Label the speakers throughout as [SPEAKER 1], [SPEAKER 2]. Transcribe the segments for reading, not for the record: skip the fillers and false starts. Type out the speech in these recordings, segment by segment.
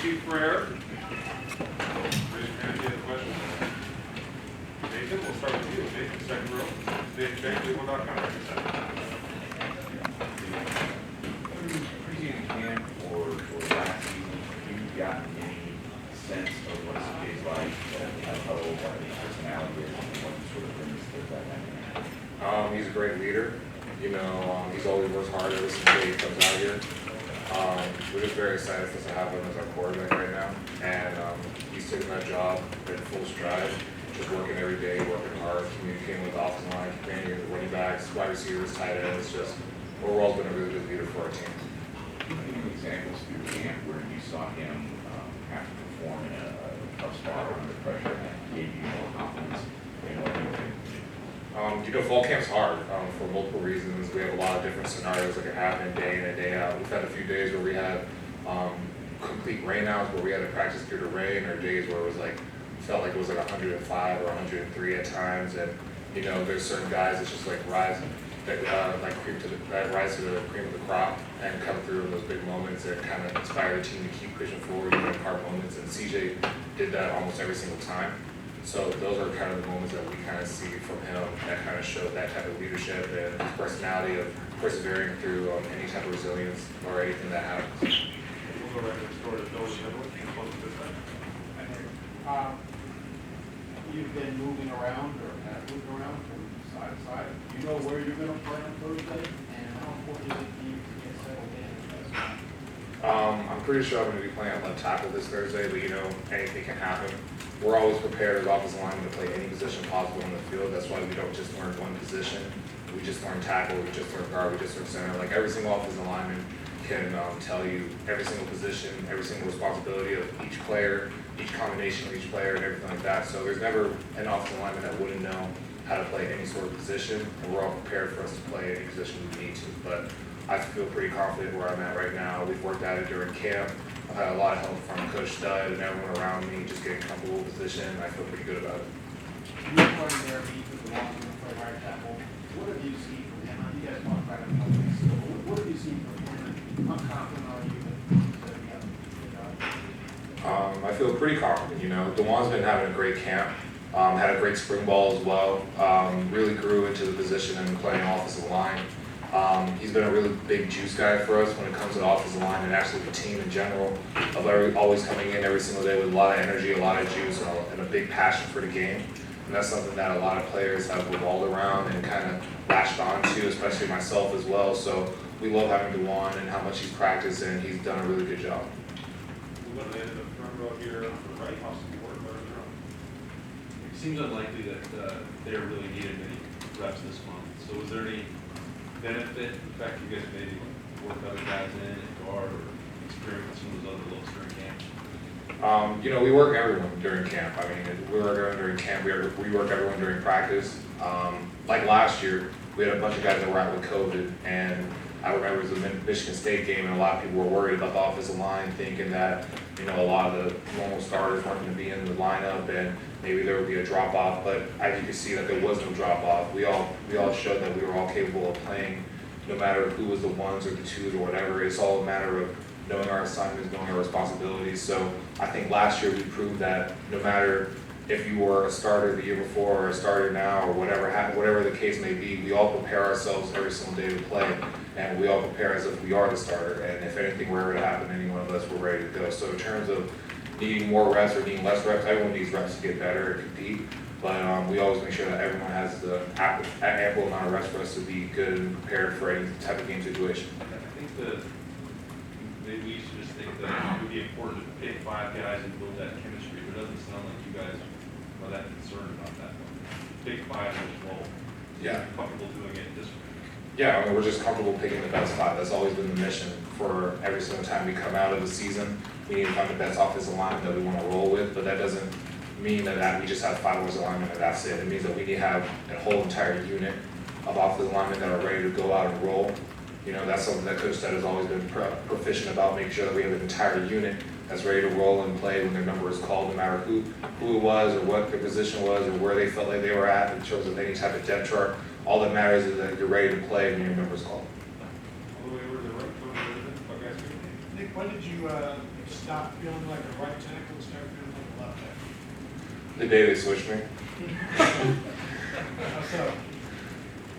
[SPEAKER 1] Petit-Frere. Raise your hand if you have a question. Nathan, we'll start with you. Nathan, second row. Nathan, Cleveland.com.
[SPEAKER 2] Preseason camp or last season, have you gotten any sense of what CJ's like, how old, what his personality is, and what he sort of brings to that dynamic?
[SPEAKER 3] He's a great leader. You know, he's always works hard every single day he comes out here. We're just very excited to have him as our quarterback right now, and he's taking that job in full stride, just working every day, working hard, communicating with the offensive line, communicating with the running backs, wide receivers, tight ends. Just overall, been a really good leader for our team.
[SPEAKER 2] Any examples through camp where you saw him have to perform in a tough spot or under pressure that gave you more confidence in what he was able to do?
[SPEAKER 3] You know, fall camp's hard for multiple reasons. We have a lot of different scenarios that can happen day in and day out. We've had a few days where we had complete rainouts, where we had to practice through the rain, or days where it was like, felt like it was like 105 or 103 at times. And you know, there's certain guys that just like rise to the cream of the crop and come through in those big moments that kind of inspire the team to keep pushing forward in hard moments. And CJ did that almost every single time. So those are kind of the moments that we kind of see from him that kind of show that type of leadership and his personality of persevering through any type of resilience or anything that happens.
[SPEAKER 1] We'll go right to the store to Bill Edwards.
[SPEAKER 4] You've been moving around or have moved around from side to side. Do you know where you're going to play on Thursday, and how important is it for you to get settled in?
[SPEAKER 3] I'm pretty sure I'm going to be playing at left tackle this Thursday, but you know, anything can happen. We're always prepared as offensive linemen to play any position possible on the field. That's why we don't just learn one position. We just learn tackle, we just learn guard, we just learn center. Like every single offensive lineman can tell you every single position, every single responsibility of each player, each combination of each player, and everything like that. So there's never an offensive lineman that wouldn't know how to play any sort of position, and we're all prepared for us to play any position we need to. But I feel pretty confident where I'm at right now. We've worked at it during camp. I've had a lot of help from Coach Stud and everyone around me, just getting comfortable with the position. I feel pretty good about it.
[SPEAKER 4] You're playing there, beat with the long to play right tackle. What have you seen from him? You guys talked about it a couple weeks ago. What have you seen from him? How confident are you that he has a good job?
[SPEAKER 3] I feel pretty confident. You know, DeJuan's been having a great camp. Had a great spring ball as well. Really grew into the position and playing offensive line. He's been a really big juice guy for us when it comes to the offensive line and actually the team in general. Of always coming in every single day with a lot of energy, a lot of juice, and a big passion for the game. And that's something that a lot of players have revolved around and kind of latched onto, especially myself as well. So we love having DeJuan and how much he's practiced, and he's done a really good job.
[SPEAKER 1] We'll go to the end of the front row here on the right. Austin Ward, third row.
[SPEAKER 5] It seems unlikely that they really needed many reps this month. So was there any benefit, in fact, you guys maybe work other guys in and guard or experience some of those other looks during camp?
[SPEAKER 3] You know, we work everyone during camp. I mean, we work everyone during camp. We work everyone during practice. Like last year, we had a bunch of guys that were out with COVID, and I remember it was a Michigan State game, and a lot of people were worried about the offensive line, thinking that, you know, a lot of the normal starters weren't going to be in the lineup, and maybe there would be a drop off. But as you can see, that there was no drop off. We all showed that we were all capable of playing, no matter who was the ones or the twos or whatever. It's all a matter of knowing our assignments, knowing our responsibilities. So I think last year we proved that no matter if you were a starter the year before or a starter now or whatever the case may be, we all prepare ourselves every single day to play, and we all prepare as if we are the starter. And if anything were ever to happen to any one of us, we're ready to go. So in terms of needing more reps or needing less reps, everyone needs reps to get better and compete. But we always make sure that everyone has the ample amount of reps for us to be good and prepared for any type of game situation.
[SPEAKER 5] I think that maybe we should just think that it would be important to pick 5 guys and build that chemistry, but it doesn't sound like you guys are that concerned about that one. Pick 5 and just roll.
[SPEAKER 3] Yeah.
[SPEAKER 5] You're comfortable doing it this way.
[SPEAKER 3] Yeah, I mean, we're just comfortable picking the best 5. That's always been the mission for every single time we come out of the season. We need to find the best offensive lineman that we want to roll with, but that doesn't mean that we just have 5 offensive linemen and that's it. It means that we need to have a whole entire unit of offensive linemen that are ready to go out and roll. You know, that's something that Coach Stud has always been proficient about, making sure that we have an entire unit that's ready to roll and play when their number is called, no matter who it was or what their position was or where they felt like they were at in terms of any type of depth chart. All that matters is that you're ready to play when your number is called.
[SPEAKER 1] All the way over to the right, Buckeyes.
[SPEAKER 4] Nick, when did you stop feeling like a right tackle and start feeling like a left tackle?
[SPEAKER 3] The day they switched me,
[SPEAKER 4] How so?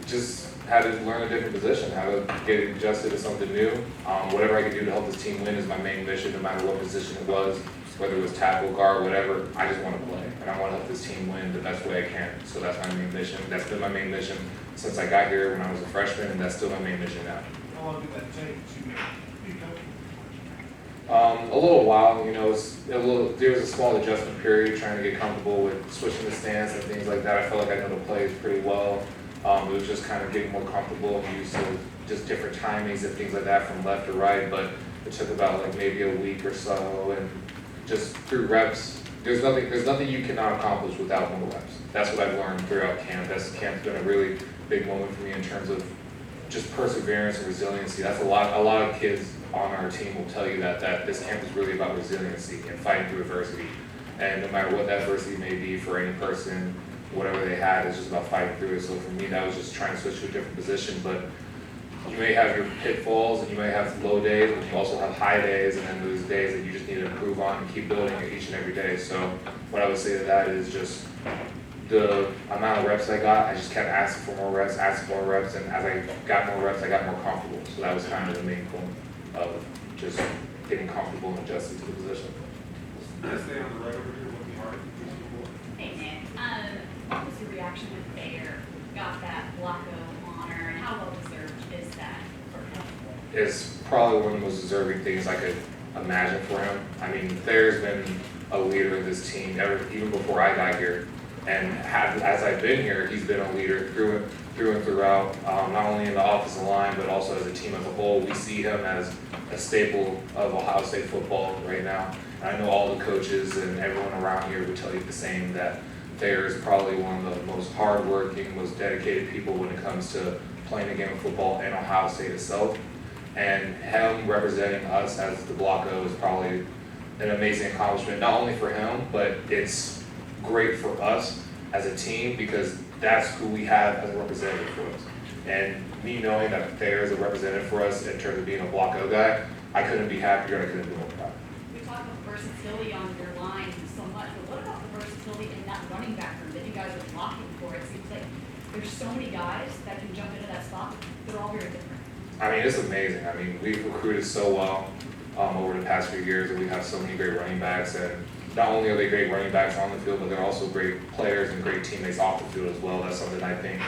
[SPEAKER 3] just had to learn a different position, how to get adjusted to something new. Whatever I could do to help this team win is my main mission, no matter what position it was, whether it was tackle, guard, whatever. I just want to play, and I want to help this team win the best way I can. So that's my main mission. That's been my main mission since I got here when I was a freshman, and that's still my main mission now.
[SPEAKER 4] How long did that take to pick up?
[SPEAKER 3] A little while, you know, there was a small adjustment period trying to get comfortable with switching the stance and things like that. I felt like I know the plays pretty well. It was just kind of getting more comfortable and used to just different timings and things like that from left to right, but it took about like maybe a week or so, and just through reps, there's nothing you cannot accomplish without more reps. That's what I've learned throughout camp. Camp's been a really big moment for me in terms of just perseverance and resiliency. That's a lot of kids on our team will tell you that this camp is really about resiliency and fighting through adversity. And no matter what that adversity may be for any person, whatever they had, it's just about fighting through it. So for me, that was just trying to switch to a different position. But you may have your pitfalls and you may have low days, but you also have high days, and then there's days that you just need to improve on and keep building each and every day. So what I would say to that is just the amount of reps I got, I just kept asking for more reps, and as I got more reps, I got more comfortable. So that was kind of the main point of just getting comfortable and adjusting to the position.
[SPEAKER 1] Let's stay on the right over here, looking hard.
[SPEAKER 6] Hey Nick, what was your reaction when Thayer got that Blocko honor, and how well deserved is that for him?
[SPEAKER 3] Is probably one of the most deserving things I could imagine for him. I mean, Thayer's been a leader of this team even before I got here, and as I've been here, he's been a leader through and throughout, not only in the offensive line, but also as a team as a whole. We see him as a staple of Ohio State football right now. And I know all the coaches and everyone around here would tell you the same, that Thayer is probably one of the most hardworking, most dedicated people when it comes to playing the game of football in Ohio State itself. And him representing us as the Blocko is probably an amazing accomplishment, not only for him, but it's great for us as a team because that's who we have as a representative for us. And me knowing that Thayer is a representative for us in terms of being a Blocko guy, I couldn't be happier and I couldn't be more proud.
[SPEAKER 6] We talk about versatility on your line so much, but what about the versatility in that running back room that you guys are blocking for? It seems like there's so many guys that can jump into that spot, they're all very different.
[SPEAKER 3] I mean, it's amazing. I mean, we've recruited so well over the past few years, and we have so many great running backs. And not only are they great running backs on the field, but they're also great players and great teammates off the field as well. That's something I think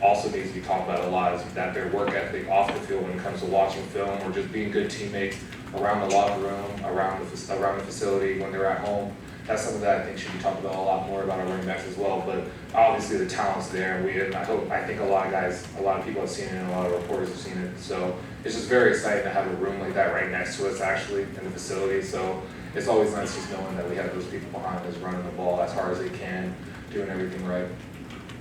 [SPEAKER 3] also needs to be talked about a lot, is that their work ethic off the field when it comes to watching film or just being good teammates around the locker room, around the facility when they're at home. That's something that I think should be talked about a lot more about our running backs as well. But obviously the talent's there, and I think a lot of people have seen it, and a lot of reporters have seen it. So it's just very exciting to have a room like that right next to us actually in the facility. So it's always nice just knowing that we have those people behind us running the ball as hard as they can, doing everything right.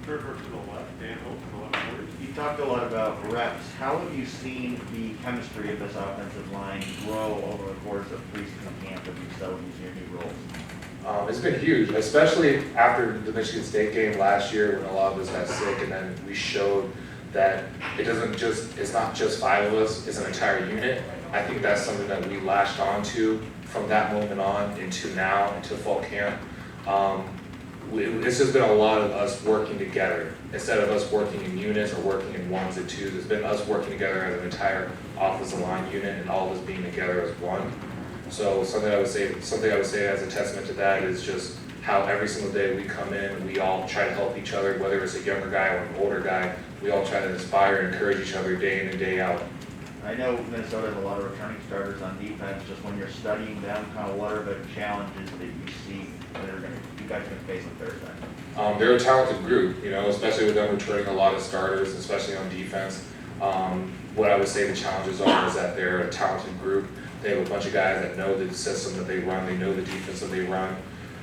[SPEAKER 1] Third to the left, Dan Hope, to the left forward.
[SPEAKER 2] You talked a lot about reps. How have you seen the chemistry of this offensive line grow over the course of preseason camp as you settle into your new roles?
[SPEAKER 3] It's been huge, especially after the Michigan State game last year when a lot of us got sick, and then we showed that it's not just 5 of us, it's an entire unit. I think that's something that we latched onto from that moment on into now, into fall camp. It's just been a lot of us working together. Instead of us working in units or working in ones and twos, it's been us working together as an entire offensive line unit and all of us being together as one. So something I would say as a testament to that is just how every single day we come in, we all try to help each other, whether it's a younger guy or an older guy. We all try to inspire and encourage each other day in and day out.
[SPEAKER 2] I know Minnesota has a lot of returning starters on defense. Just when you're studying them, kind of what are the challenges that you see that you guys are going to face on Thursday?
[SPEAKER 3] They're a talented group, especially with them returning a lot of starters, especially on defense. What I would say the challenges are is that they're a talented group. They have a bunch of guys that know the system that they run, they know the defense that they run,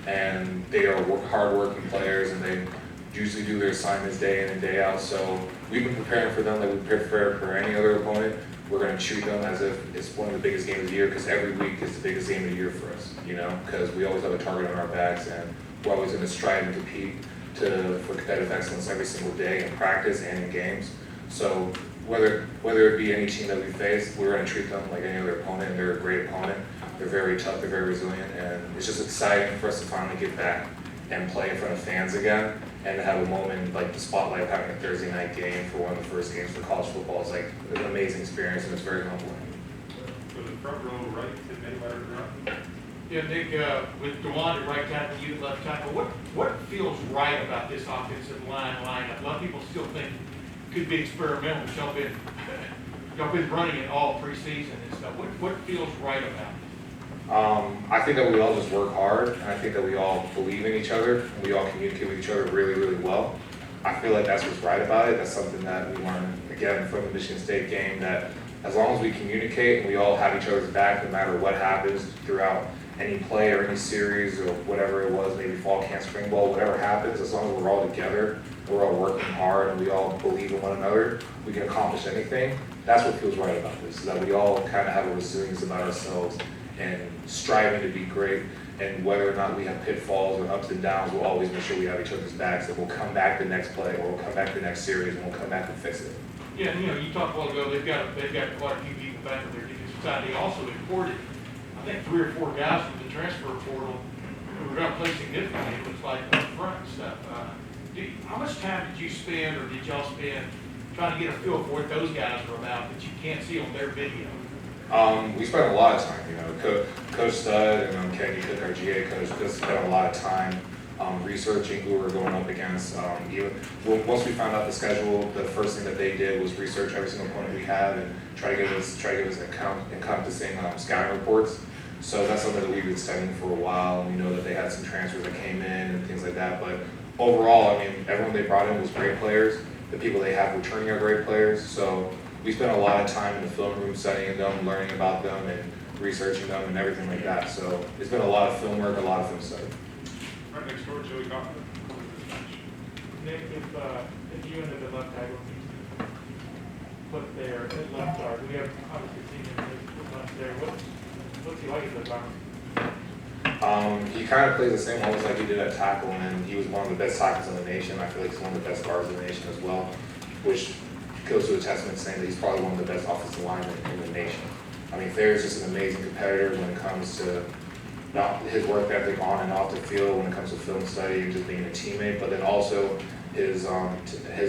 [SPEAKER 3] and they are hard-working players, and they usually do their assignments day in and day out. So we've been preparing for them like we prepare for any other opponent. We're going to treat them as if it's one of the biggest games of the year, because every week is the biggest game of the year for us, because we always have a target on our backs, and we're always going to strive and compete for competitive excellence every single day in practice and in games. So whether it be any team that we face, we're going to treat them like any other opponent, and they're a great opponent. They're very tough, they're very resilient, and it's just exciting for us to finally get back and play in front of fans again, and to have a moment like the spotlight of having a Thursday night game for one of the first games for college football is like an amazing experience, and it's very humbling.
[SPEAKER 1] So the front row, right, to anybody around?
[SPEAKER 7] Yeah, Nick, with Dewan at right tackle, you at left tackle, what feels right about this offensive lineup? A lot of people still think it could be experimental, but y'all been running it all preseason and stuff. What feels right about it?
[SPEAKER 3] I think that we all just work hard, and I think that we all believe in each other, and we all communicate with each other really, really well. I feel like that's what's right about it. That's something that we learned, again, from the Michigan State game, that as long as we communicate and we all have each other's back, no matter what happens throughout any play or any series or whatever it was, maybe fall camp, spring ball, whatever happens, as long as we're all together, we're all working hard, and we all believe in one another, we can accomplish anything. That's what feels right about this, is that we all kind of have a resilience about ourselves and striving to be great, and whether or not we have pitfalls or ups and downs, we'll always make sure we have each other's backs, and we'll come back the next play, or we'll come back the next series, and we'll come back and fix it.
[SPEAKER 7] Yeah, you talked a while ago, they've got quite a few people back in their defensive side. They also imported, I think, 3 or 4 guys from the transfer portal who were gonna play significantly, it looks like, up front and stuff. How much time did you spend, or did y'all spend, trying to get a feel for what those guys were about that you can't see on their video?
[SPEAKER 3] We spent a lot of time, Coach Stud and Kenny Cook, our GA coach, just spent a lot of time researching who we were going up against. Once we found out the schedule, the first thing that they did was research every single opponent we had and try to give us encompassing scouting reports. So that's something that we've been studying for a while. We know that they had some transfers that came in and things like that. But overall, I mean, everyone they brought in was great players. The people they have returning are great players. So we spent a lot of time in the film room studying them, learning about them, and researching them and everything like that. So it's been a lot of film work, a lot of film study.
[SPEAKER 1] Right next door, Joey Kaufman.
[SPEAKER 8] Nick, if you ended the left tackle, put there at left guard, we have obviously seen him put left there. What's he like as a guard?
[SPEAKER 3] He kind of plays the same almost like he did at tackle, and he was one of the best tackles in the nation. I feel like he's one of the best guards in the nation as well, which goes to a testament saying that he's probably one of the best offensive linemen in the nation. I mean, Thayer just an amazing competitor when it comes to not his work ethic on and off the field, when it comes to film study and just being a teammate, but then also his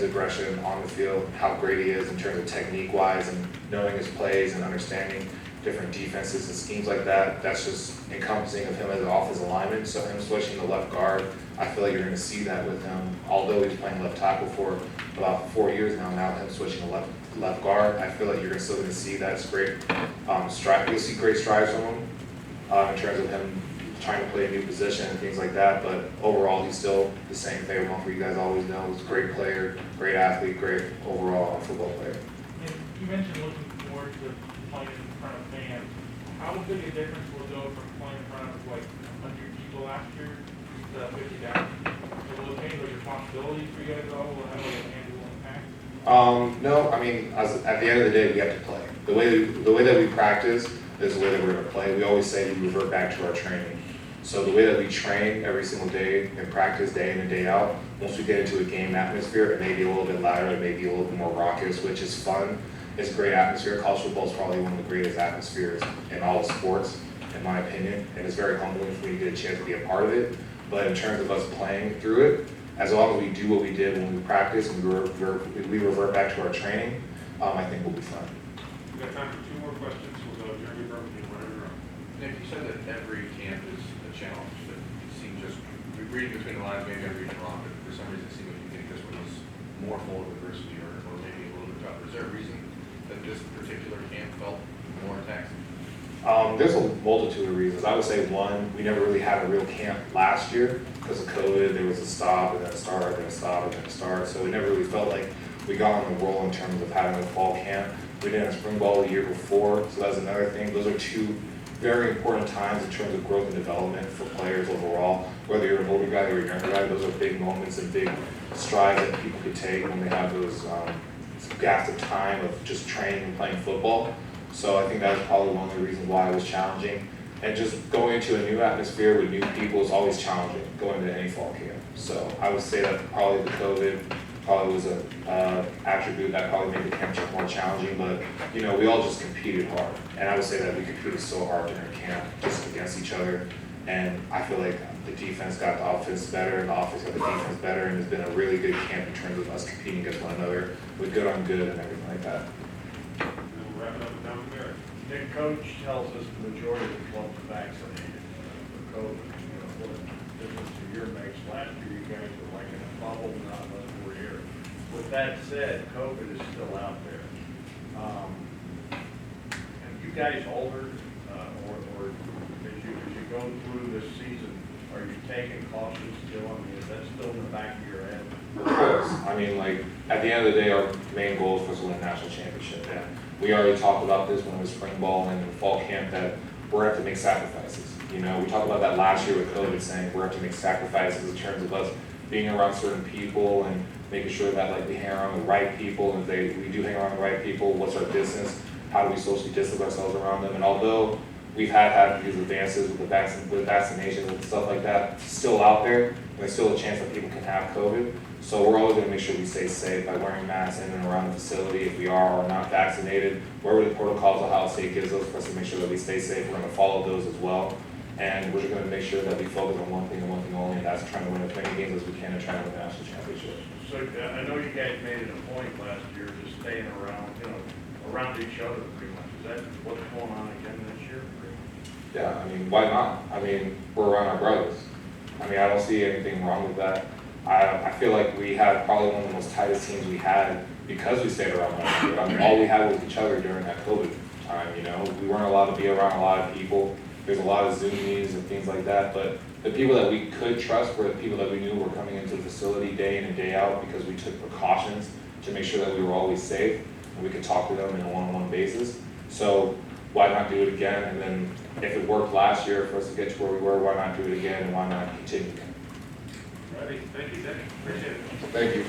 [SPEAKER 3] aggression on the field, how great he is in terms of technique-wise and knowing his plays and understanding different defenses and schemes like that. That's just encompassing of him as an offensive lineman. So him switching to left guard, I feel like you're going to see that with him. Although he's playing left tackle for about 4 years now him switching to left guard, I feel like you're still going to see that. It's great stride. You'll see great strides from him in terms of him trying to play a new position and things like that. But overall, he's still the same favorite one for you guys always know. He's a great player, great athlete, great overall football player.
[SPEAKER 8] And you mentioned looking forward to playing in front of fans. How big a difference will it go from playing in front of like 100 people last year to 50,000? Will it change like responsibilities for you guys all? Will it have like a tangible impact?
[SPEAKER 3] No, I mean, at the end of the day, we have to play. The way that we practice is the way that we're going to play. We always say we revert back to our training. So the way that we train every single day and practice day in and day out, once we get into a game atmosphere, it may be a little bit louder, it may be a little bit more raucous, which is fun. It's a great atmosphere. College football is probably one of the greatest atmospheres in all the sports, in my opinion, and it's very humbling for me to get a chance to be a part of it. But in terms of us playing through it, as long as we do what we did when we practice and we revert back to our training, I think we'll be fine.
[SPEAKER 1] We've got time for 2 more questions. We'll go Jeremy Burton, whatever.
[SPEAKER 9] Nick, you said that every camp is a challenge, that it seems just, reading between the lines, maybe I'm reading wrong, but for some reason it seemed like you think this one was more full of adversity or maybe a little bit tougher. Is there a reason that this particular camp felt more taxing?
[SPEAKER 3] There's a multitude of reasons. I would say one, we never really had a real camp last year because of COVID. There was a stop and then a start, then a stop, and then a start. So we never really felt like we got on the roll in terms of having a fall camp. We did a spring ball the year before, so that's another thing. Those are 2 very important times in terms of growth and development for players overall. Whether you're an older guy or a younger guy, those are big moments and big strides that people could take when they have those gaps of time of just training and playing football. So I think that was probably one of the reasons why it was challenging. And just going into a new atmosphere with new people is always challenging, going to any fall camp. So I would say that probably the COVID probably was a attribute that probably made the camp trip more challenging, but, you know, we all just competed hard. And I would say that we competed so hard during camp, just against each other. And I feel like the defense got the offense better, and the offense got the defense better, and it's been a really good camp in terms of us competing against one another with good on good and everything like that.
[SPEAKER 1] And then we'll wrap it up with Down there.
[SPEAKER 10] The coach tells us the majority of the clubs are vaccinated for COVID. You know, what difference a year makes. Last year, you guys were like in a bubble, none of us were here. With that said, COVID is still out there. And you guys older, or as you go through this season, are you taking caution still? I mean, is that still in the back of your head?
[SPEAKER 3] Of course. I mean, like, at the end of the day, our main goal is for us to win a national championship. And we already talked about this when it was spring ball and in the fall camp, that we're going to have to make sacrifices. You know, we talked about that last year with COVID, saying we're going to have to make sacrifices in terms of us being around certain people and making sure that, like, we hang around the right people. And if we do hang around the right people, what's our distance? How do we socially distance ourselves around them? And although we've had these advances with vaccinations and stuff like that still out there, and there's still a chance that people can have COVID. So we're always going to make sure we stay safe by wearing masks in and around the facility if we are or not vaccinated. Wherever the protocols Ohio State gives us for us to make sure that we stay safe, we're going to follow those as well. And we're just going to make sure that we focus on one thing and one thing only, and that's trying to win as many games as we can and trying to win the national championship.
[SPEAKER 10] So I know you guys made it a point last year just staying around, around each other pretty much. Is that what's going on again this year?
[SPEAKER 3] Yeah, I mean, why not? I mean, we're around our brothers. I mean, I don't see anything wrong with that. I feel like we had probably one of the most tightest teams we had because we stayed around one another. I mean, all we had was each other during that COVID time, you know? We weren't allowed to be around a lot of people. There's a lot of Zoom meetings and things like that, but the people that we could trust were the people that we knew were coming into the facility day in and day out because we took precautions to make sure that we were always safe and we could talk to them in a one-on-one basis. So why not do it again? And then if it worked last year for us to get to where we were, why not do it again and why not continue?
[SPEAKER 1] Ready? Thank you, Denny. Appreciate it.
[SPEAKER 3] Thank you.